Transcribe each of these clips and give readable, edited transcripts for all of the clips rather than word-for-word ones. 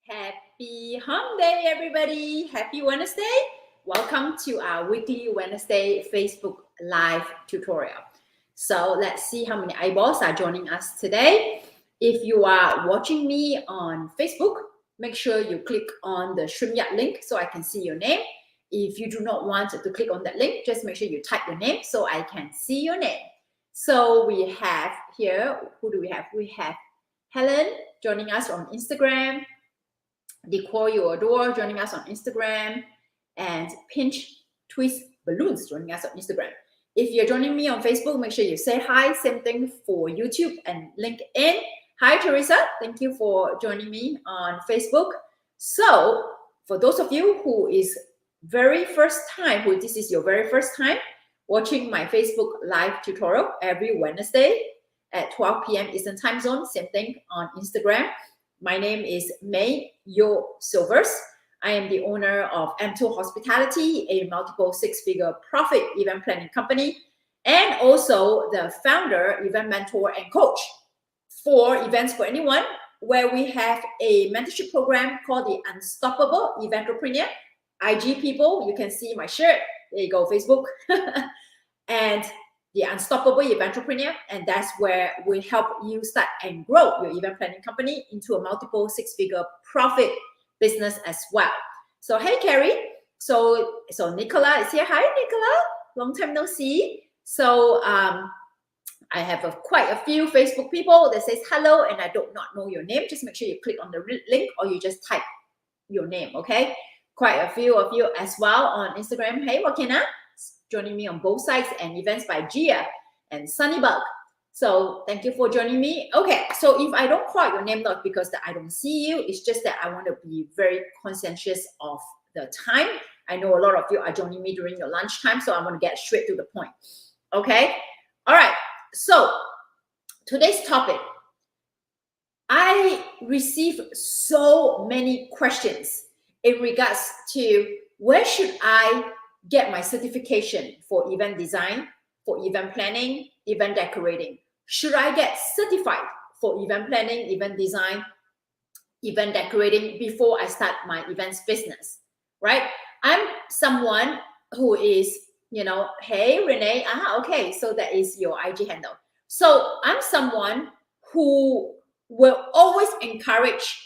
Happy Hum Day, everybody. Happy Wednesday. Welcome to our weekly Wednesday Facebook Live tutorial. So let's see how many eyeballs are joining us today. If you are watching me on Facebook, make sure you click on the StreamYard link so I can see your name. If you do not want to click on that link, just make sure you type your name so I can see your name. So we have here, who do we have? We have Helen joining us on Instagram. Decor You Adore joining us on Instagram, and Pinch Twist Balloons joining us on Instagram. If you're joining me on Facebook, make sure you say hi. Same thing for YouTube and LinkedIn. Hi, Teresa. Thank you for joining me on Facebook. So for those of you who is this is your very first time watching my Facebook live tutorial every Wednesday at 12 p.m. Eastern Time Zone, same thing on Instagram. My name is May Yo Silvers. I am the owner of M2 Hospitality, a multiple six-figure profit event planning company, and also the founder, event mentor, and coach for Events for Anyone, where we have a mentorship program called the Unstoppable Eventrepreneur. IG people, you can see my shirt. There you go, Facebook. And the Unstoppable Eventrepreneur, and that's where we help you start and grow your event planning company into a multiple six-figure profit business as well. So hey, Carrie. So Nicola is here. Hi, Nicola. Long time no see. So I have quite a few Facebook people that says hello, and I do not know your name. Just make sure you click on the link or you just type your name, okay? Quite a few of you as well on Instagram. Hey, Wakena. Joining me on both sides, and Events by Gia and Sunnybug. So thank you for joining me. Okay, so if I don't call your name, not because that I don't see you, it's just that I want to be very conscientious of the time. I know a lot of you are joining me during your lunchtime, so I want to get straight to the point. Okay, all right. So today's topic, I received so many questions in regards to where should I get my certification for event design, for event planning, event decorating. Should I get certified for event planning, event design, event decorating before I start my events business, right? I'm someone who is, hey, Renee, okay, so that is your IG handle. So I'm someone who will always encourage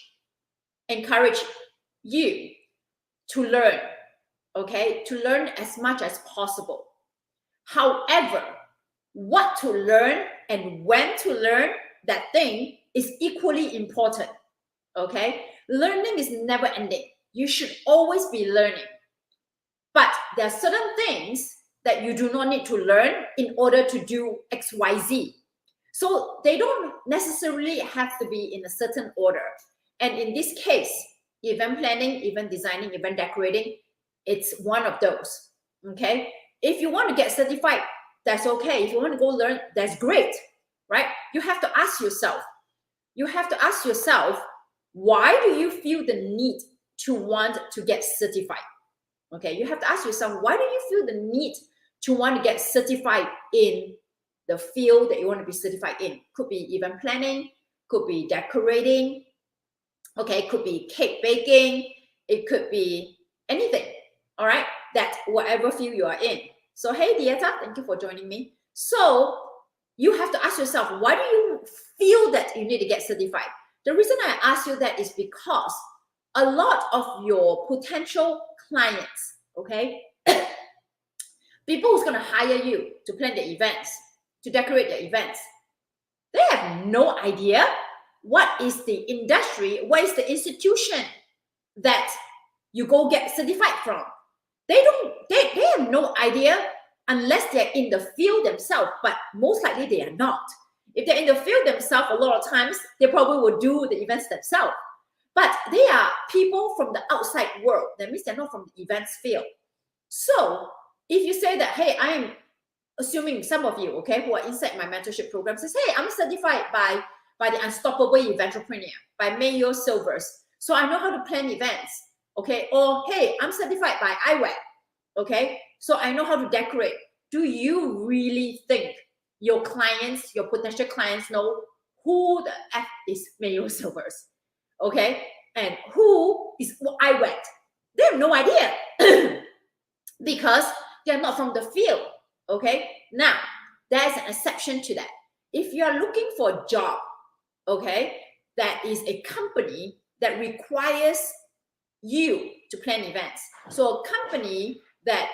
you to learn, okay, to learn as much as possible. However, what to learn and when to learn that thing is equally important, okay? Learning is never ending. You should always be learning. But there are certain things that you do not need to learn in order to do XYZ. So they don't necessarily have to be in a certain order. And in this case, event planning, event designing, event decorating, it's one of those, okay? If you want to get certified, that's okay. If you want to go learn, that's great, right? You have to ask yourself, why do you feel the need to want to get certified? Okay, you have to ask yourself, why do you feel the need to want to get certified in the field that you want to be certified in? Could be event planning, could be decorating, okay, could be cake baking, it could be anything. All right, that whatever field you are in. So hey, Dieta, thank you for joining me. So you have to ask yourself, why do you feel that you need to get certified? The reason I ask you that is because a lot of your potential clients, okay, people who's going to hire you to plan the events, to decorate the events, they have no idea what is the industry, what is the institution that you go get certified from. They have no idea unless they're in the field themselves, but most likely they are not. If they're in the field themselves, a lot of times they probably will do the events themselves. But they are people from the outside world. That means they're not from the events field. So if you say that, hey, I am assuming some of you, okay, who are inside my mentorship program says, hey, I'm certified by the Unstoppable Eventrepreneur, by Mayo Silvers. So I know how to plan events. Okay, or hey, I'm certified by iWeb, okay, so I know how to decorate. Do you really think your clients, your potential clients know who the F is Mayo Silvers? Okay, And who is I went? They have no idea because they're not from the field. Okay, now there's an exception to that. If you are looking for a job, okay, that is a company that requires you to plan events. So a company that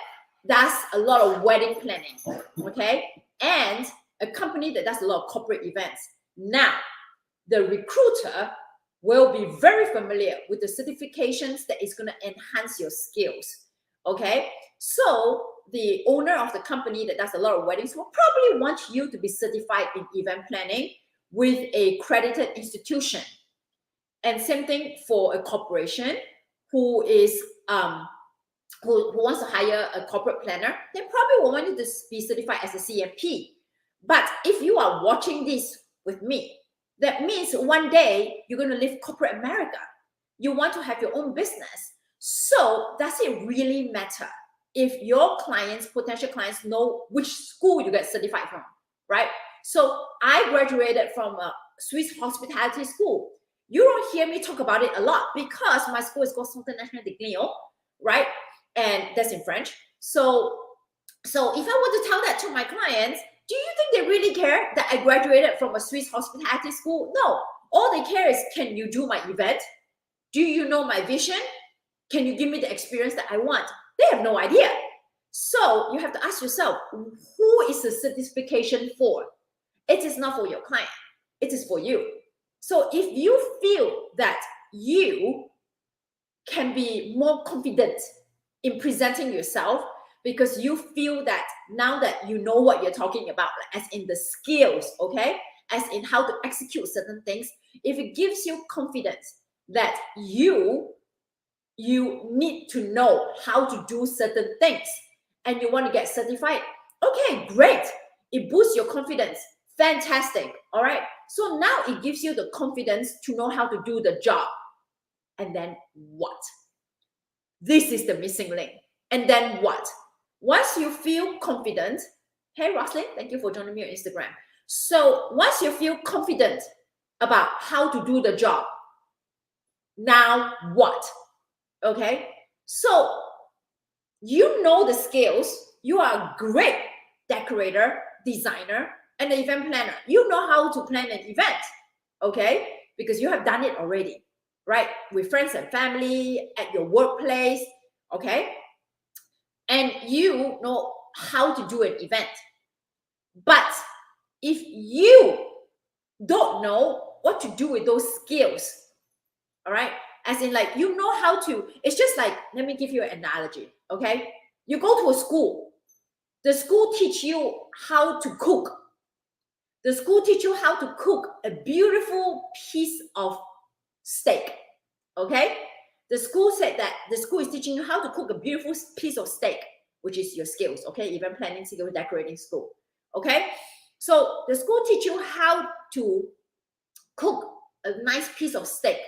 does a lot of wedding planning, okay, and a company that does a lot of corporate events. Now, the recruiter will be very familiar with the certifications that is going to enhance your skills, okay? So the owner of the company that does a lot of weddings will probably want you to be certified in event planning with a accredited institution. And same thing for a corporation who is who wants to hire a corporate planner, they probably will want you to be certified as a CFP. But if you are watching this with me, that means one day you're going to leave corporate America. You want to have your own business. So does it really matter if your clients, potential clients, know which school you get certified from, right? So I graduated from a Swiss hospitality school. You don't hear me talk about it a lot because my school is called Centre National de Clion, right? And that's in French. So if I were to tell that to my clients, do you think they really care that I graduated from a Swiss hospitality school? No. All they care is, can you do my event? Do you know my vision? Can you give me the experience that I want? They have no idea. So you have to ask yourself, who is the certification for? It is not for your client. It is for you. So if you feel that you can be more confident in presenting yourself because you feel that now that you know what you're talking about, as in the skills, okay, as in how to execute certain things, if it gives you confidence that you need to know how to do certain things and you want to get certified, okay, great. It boosts your confidence. Fantastic. All right. So now it gives you the confidence to know how to do the job. And then what? This is the missing link. And then what? Once you feel confident, hey, Roslyn, thank you for joining me on Instagram. So once you feel confident about how to do the job, now what? Okay. So you know the skills. You are a great decorator, designer, and an event planner. You know how to plan an event, okay? Because you have done it already, right? With friends and family, at your workplace, okay? And you know how to do an event. But if you don't know what to do with those skills, all right? As in, like, you know how to, it's just like, let me give you an analogy, okay? You go to a school. The school teach you how to cook. The school teach you how to cook a beautiful piece of steak, okay? The school said that the school is teaching you how to cook a beautiful piece of steak, which is your skills, okay? Event planning, skill, decorating school, okay? So the school teach you how to cook a nice piece of steak.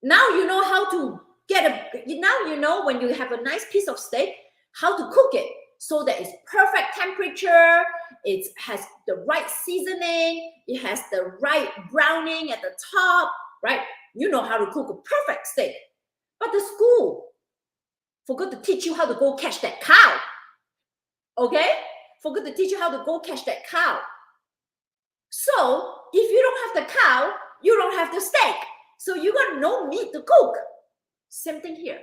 Now you know how to now you know when you have a nice piece of steak, how to cook it so that it's perfect temperature, it has the right seasoning, it has the right browning at the top, right? You know how to cook a perfect steak. But the school forgot to teach you how to go catch that cow, okay? Forgot to teach you how to go catch that cow. So if you don't have the cow, you don't have the steak. So you got no meat to cook. Same thing here.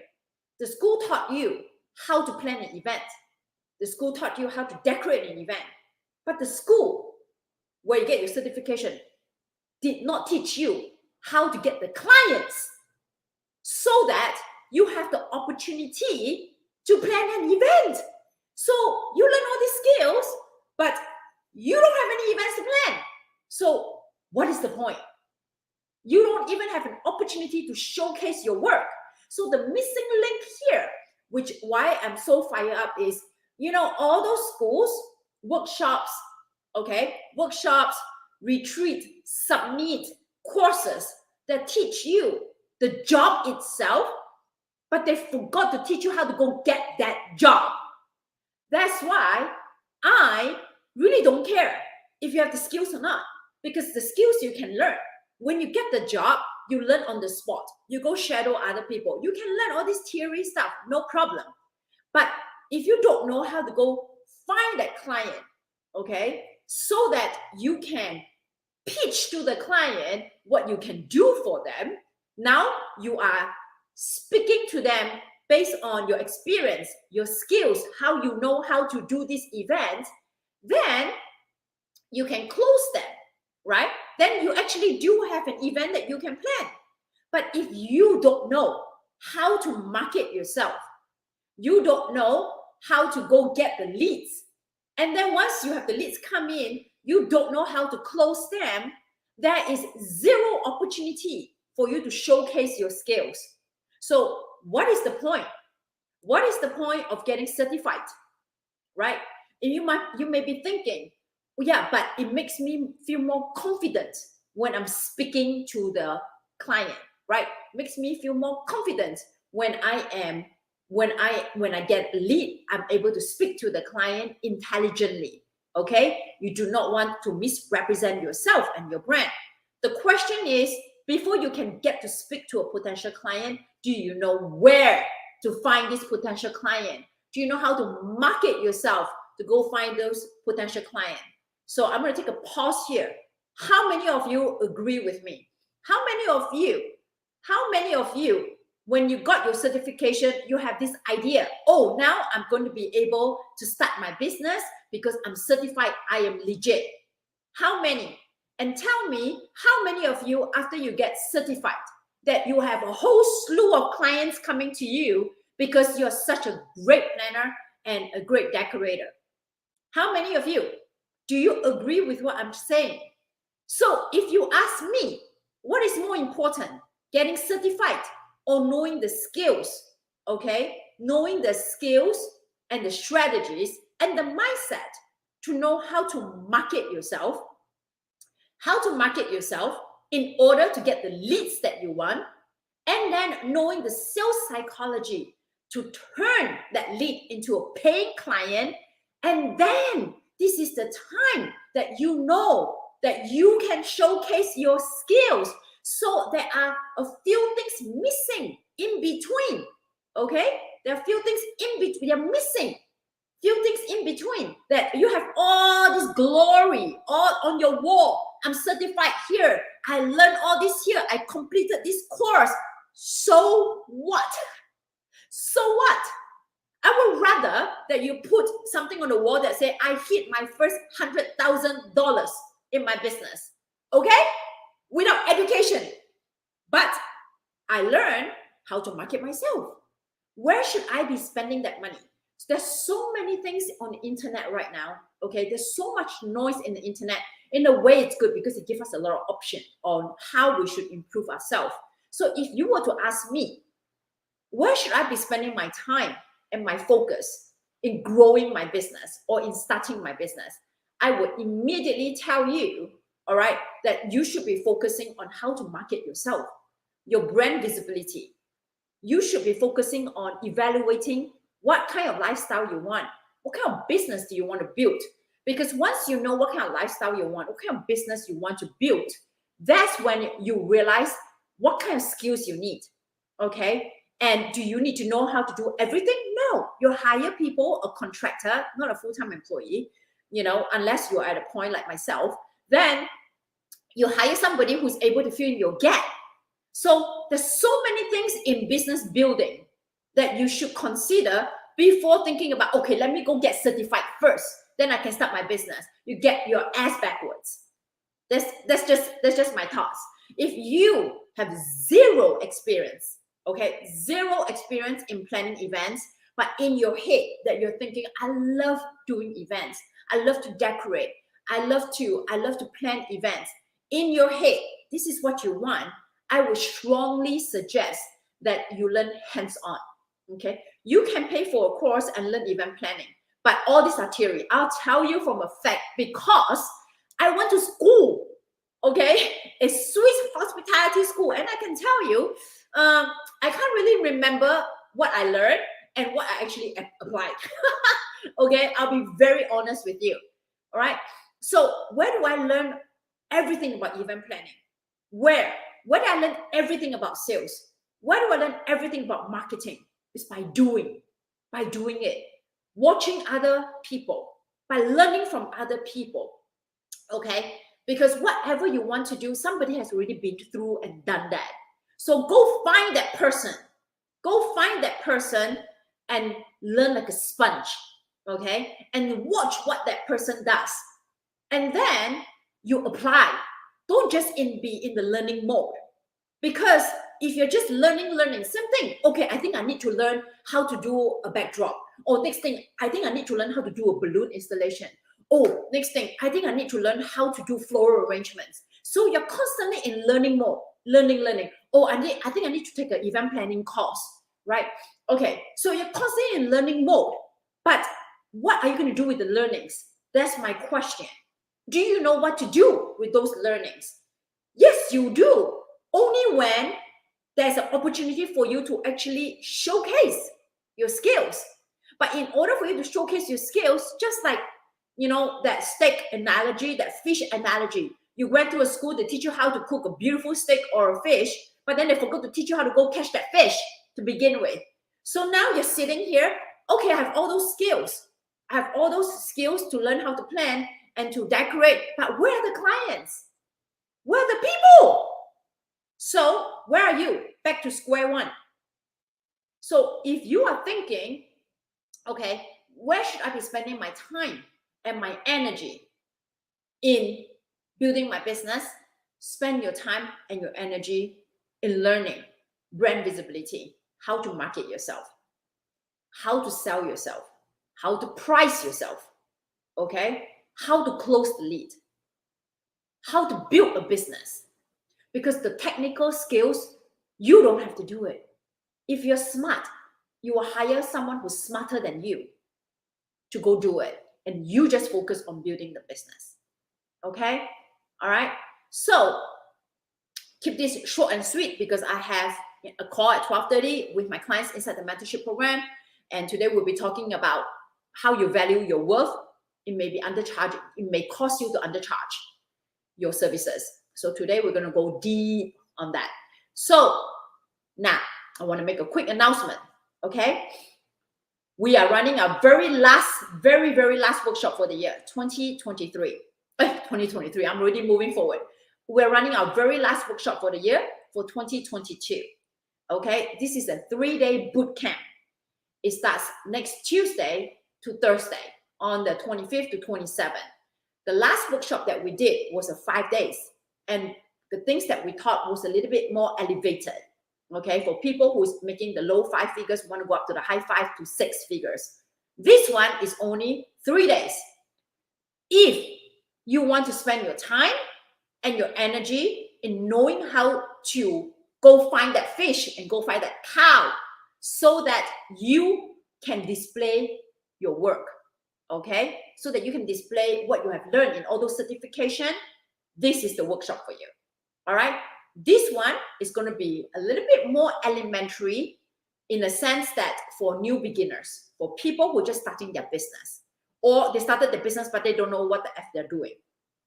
The school taught you how to plan an event. The school taught you how to decorate an event. But the school where you get your certification did not teach you how to get the clients so that you have the opportunity to plan an event. So you learn all these skills, but you don't have any events to plan. So what is the point? You don't even have an opportunity to showcase your work. So the missing link here, which why I'm so fired up is, you know, all those schools, workshops, okay, workshops, retreat, submit, courses that teach you the job itself, but they forgot to teach you how to go get that job. That's why I really don't care if you have the skills or not, because the skills you can learn. When you get the job, you learn on the spot. You go shadow other people. You can learn all this theory stuff, no problem. But if you don't know how to go find that client, okay, so that you can pitch to the client what you can do for them, now you are speaking to them based on your experience, your skills, how you know how to do this event, then you can close them, right? Then you actually do have an event that you can plan. But if you don't know how to market yourself, you don't know how to go get the leads, and then once you have the leads come in, you don't know how to close them, there is zero opportunity for you to showcase your skills. So what is the point? What is the point of getting certified, right? And you may be thinking, well, yeah, but it makes me feel more confident when I'm speaking to the client, right? It makes me feel more confident when I get a lead, I'm able to speak to the client intelligently. Okay, you do not want to misrepresent yourself and your brand. The question is, before you can get to speak to a potential client, do you know where to find this potential client? Do you know how to market yourself to go find those potential clients? So I'm going to take a pause here. How many of you agree with me? How many of you, when you got your certification, you have this idea, oh, now I'm going to be able to start my business because I'm certified, I am legit? How many? And tell me, how many of you, after you get certified, that you have a whole slew of clients coming to you because you're such a great planner and a great decorator? How many of you? Do you agree with what I'm saying? So if you ask me, what is more important, getting certified or knowing the skills? Okay, knowing the skills and the strategies and the mindset to know how to market yourself, in order to get the leads that you want, and then knowing the sales psychology to turn that lead into a paying client. And then this is the time that you know that you can showcase your skills. So there are a few things missing in between. Okay, there are a few things in between. You're missing few things in between, that you have all this glory all on your wall. I'm certified here. I learned all this here. I completed this course. So what? So what? I would rather that you put something on the wall that say, I hit my first $100,000 in my business. Okay? Without education. But I learned how to market myself. Where should I be spending that money? There's so many things on the internet right now. Okay, there's so much noise in the internet. In a way, it's good because it gives us a lot of options on how we should improve ourselves. So if you were to ask me, where should I be spending my time and my focus in growing my business or in starting my business, I would immediately tell you, all right, that you should be focusing on how to market yourself, your brand visibility. You should be focusing on evaluating what kind of lifestyle you want. What kind of business do you want to build? Because once you know what kind of lifestyle you want, what kind of business you want to build, that's when you realize what kind of skills you need. Okay? And do you need to know how to do everything? No. You hire people, a contractor, not a full-time employee, unless you're at a point like myself, then you hire somebody who's able to fill in your gap. So there's so many things in business building that you should consider before thinking about, okay, let me go get certified first, then I can start my business. You get your ass backwards. That's just my thoughts. If you have zero experience, okay, zero experience in planning events, but in your head that you're thinking, I love doing events, I love to decorate, I love to plan events. In your head, this is what you want. I would strongly suggest that you learn hands-on. Okay, you can pay for a course and learn event planning, but all these are theory. I'll tell you from a fact, because I went to school, okay, a Swiss hospitality school, and I can tell you, I can't really remember what I learned and what I actually applied. Okay, I'll be very honest with you. All right, so where do I learn everything about event planning? Where? Where do I learn everything about sales? Where do I learn everything about marketing? It's by doing it, watching other people, by learning from other people. Okay, because whatever you want to do, somebody has already been through and done that. So go find that person. Go find that person and learn like a sponge. Okay, and watch what that person does, and then you apply. Don't just be in the learning mode, because if you're just learning, same thing. Okay, I think I need to learn how to do a backdrop. Or next thing, I think I need to learn how to do a balloon installation. Oh, next thing, I think I need to learn how to do floral arrangements. So you're constantly in learning mode, learning. Oh, I think I need to take an event planning course, right? Okay, so you're constantly in learning mode. But what are you going to do with the learnings? That's my question. Do you know what to do with those learnings? Yes, you do. Only when there's an opportunity for you to actually showcase your skills. But in order for you to showcase your skills, just like, that steak analogy, that fish analogy, you went to a school to teach you how to cook a beautiful steak or a fish, but then they forgot to teach you how to go catch that fish to begin with. So now you're sitting here, okay, I have all those skills. I have all those skills to learn how to plan and to decorate, but where are the clients? Where are the people? So where are you? Back to square one. So if you are thinking, okay, where should I be spending my time and my energy in building my business? Spend your time and your energy in learning brand visibility, how to market yourself, how to sell yourself, how to price yourself, okay? How to close the lead, how to build a business. Because the technical skills, you don't have to do it. If you're smart, you will hire someone who's smarter than you to go do it. And you just focus on building the business. Okay? All right? So keep this short and sweet, because I have a call at 12:30 with my clients inside the mentorship program. And today we'll be talking about how you value your worth. It may be undercharged. It may cost you to undercharge your services. So today we're going to go deep on that. So now I want to make a quick announcement. Okay, we are running our very last workshop for the year 2023. 2023. I'm already moving forward. We're running our very last workshop for the year for 2022. Okay, this is a 3-day boot camp. It starts next Tuesday to Thursday on the 25th to 27th. The last workshop that we did was a 5 days, and the things that we taught was a little bit more elevated. Okay, for people who's making the low 5 figures, want to go up to the high 5 to 6 figures. This one is only 3 days. If you want to spend your time and your energy in knowing how to go find that fish and go find that cow, so that you can display your work, okay? So that you can display what you have learned in all those certifications, this is the workshop for you, all right? This one is going to be a little bit more elementary, in the sense that for new beginners, for people who are just starting their business, or they started the business but they don't know what the F they're doing,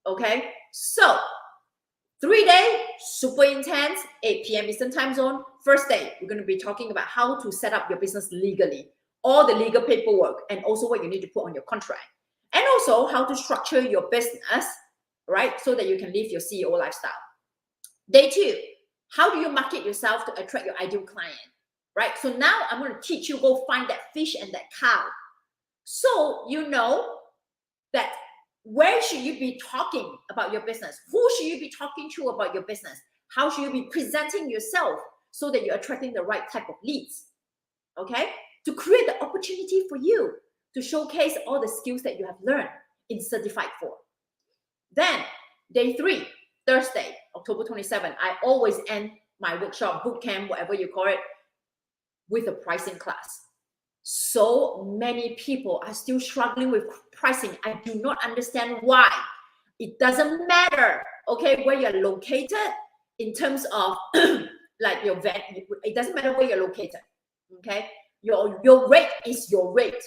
okay? So 3-day, super intense, 8 p.m. Eastern Time Zone. First day, we're going to be talking about how to set up your business legally, all the legal paperwork, and also what you need to put on your contract, and also how to structure your business, right? So that you can live your CEO lifestyle. Day 2, how do you market yourself to attract your ideal client, right? So now I'm going to teach you, go find that fish and that cow. So you know that where should you be talking about your business? Who should you be talking to about your business? How should you be presenting yourself so that you're attracting the right type of leads? Okay? To create the opportunity for you to showcase all the skills that you have learned in Certified 4. Then, day 3, Thursday, October 27, I always end my workshop, boot camp, whatever you call it, with a pricing class. So many people are still struggling with pricing. I do not understand why. It doesn't matter, okay, where you're located in terms of like your venue. It doesn't matter where you're located, okay? Your rate is your rate,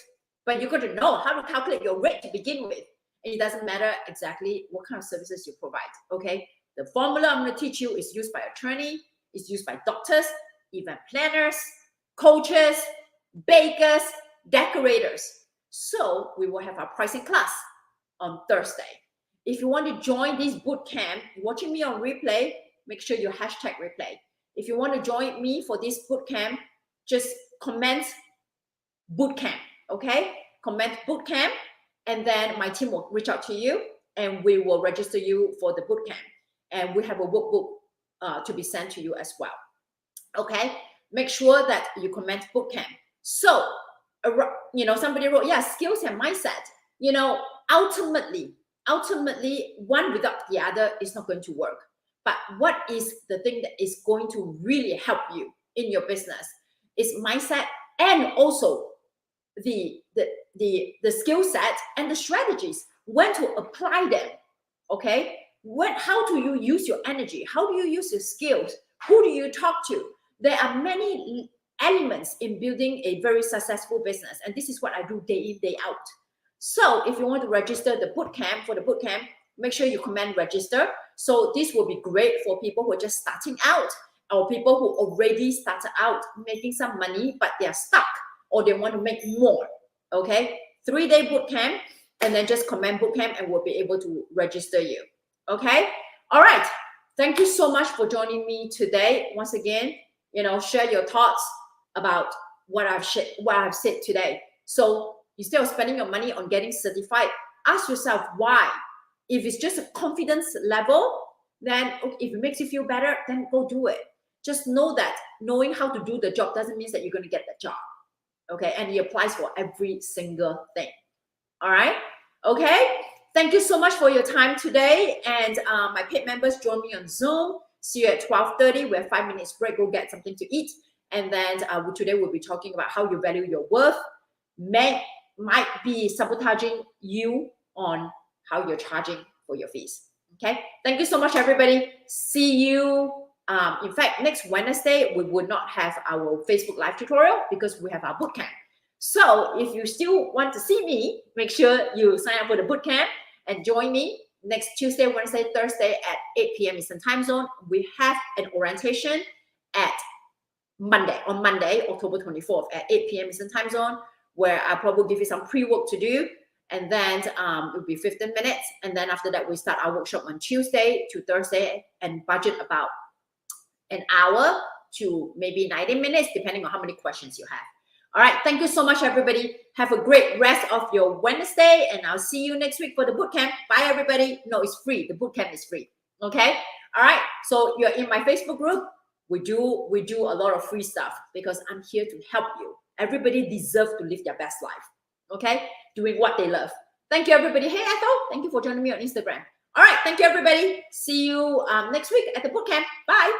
but you got to know how to calculate your rate to begin with. And it doesn't matter exactly what kind of services you provide, okay? The formula I'm going to teach you is used by attorney, is used by doctors, event planners, coaches, bakers, decorators. So we will have our pricing class on Thursday. If you want to join this boot camp, watching me on replay, make sure you hashtag replay. If you want to join me for this boot camp, just comment boot camp, okay? Comment boot camp, and then my team will reach out to you and we will register you for the boot camp. And we have a workbook to be sent to you as well, okay? Make sure that you comment boot camp. So, you know, somebody wrote, yeah, skills and mindset. You know, ultimately, one without the other is not going to work. But what is the thing that is going to really help you in your business is mindset, and also the skill set and the strategies, when to apply them, okay? How do you use your energy? How do you use your skills? Who do you talk to? There are many elements in building a very successful business, and this is what I do day in, day out. So if you want to register the bootcamp, for the bootcamp, make sure you comment register. So this will be great for people who are just starting out, or people who already started out making some money, but they are stuck or they want to make more, okay? 3-day bootcamp, and then just comment bootcamp and we'll be able to register you, okay? All right, thank you so much for joining me today. Once again, you know, share your thoughts about what I've said today. So instead of spending your money on getting certified, ask yourself why. If it's just a confidence level, then if it makes you feel better, then go do it. Just know that knowing how to do the job doesn't mean that you're going to get the job, okay? And it applies for every single thing, all right? Okay, thank you so much for your time today. And my paid members, join me on Zoom. See you at 12:30. We have 5 minutes break. Go get something to eat. And then today we'll be talking about how you value your worth. Might be sabotaging you on how you're charging for your fees. Okay, thank you so much, everybody. See you. In fact, next Wednesday, we would not have our Facebook live tutorial because we have our bootcamp. So if you still want to see me, make sure you sign up for the bootcamp and join me next Tuesday, Wednesday, Thursday at 8 p.m. Eastern Time Zone. We have an orientation on Monday, October 24th at 8 p.m. Eastern Time Zone, where I'll probably give you some pre-work to do. And then it'll be 15 minutes. And then after that, we start our workshop on Tuesday to Thursday and budget about an hour to maybe 90 minutes, depending on how many questions you have. All right, thank you so much, everybody. Have a great rest of your Wednesday, and I'll see you next week for the bootcamp. Bye, everybody. No, it's free. The bootcamp is free. Okay. All right. So you're in my Facebook group. We do a lot of free stuff because I'm here to help you. Everybody deserves to live their best life. Okay, doing what they love. Thank you, everybody. Hey, Ethel. Thank you for joining me on Instagram. All right. Thank you, everybody. See you next week at the bootcamp. Bye.